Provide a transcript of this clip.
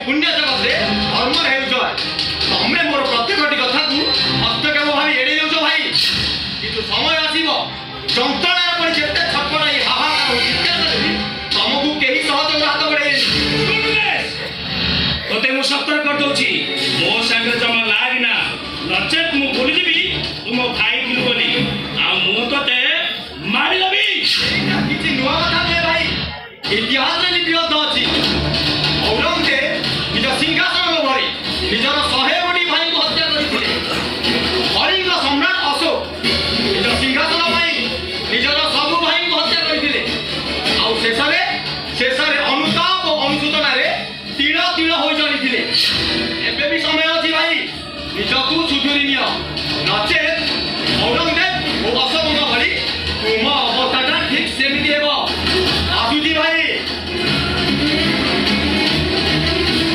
पुण्य जगत रे धर्म हेउछ तमे मोर प्रत्येकटी कथा को हस्तक्षेप भाई एड़े देउछ भाई किंतु समय आसीबो जंतणा पर जेते छटपटाई हाहाकार हो इत्यादि तुमको केही सहयोग हाथ बढ़ाई तोते मु सतर कर दोची मो संग जमा लागिना नचेत मु भूली जीवी तुम खाई किलु बोली आ मु तोते मारी देबी किछि नुवा कथा दे भाई इतिहास रे लिपिबद्ध अछि औरंगजेब निज सिंहासन भरी निजर 100 कोटी भाई को हत्या करिथिले कलिंग सम्राट अशोक निज सिंहासन भाई निजर सब भाई को हत्या करिथिले आ शेषरे अनुताप और अनुसूचना रे तीड़ तीड़ हो चलीथिले एबे भी समय अछि भाई निजकु सुधुरी नियो नचेत औरंगजेब ओ अशोक भरी तुम अवस्थाटा ठीक सेमिति हेबो आजुजी भाई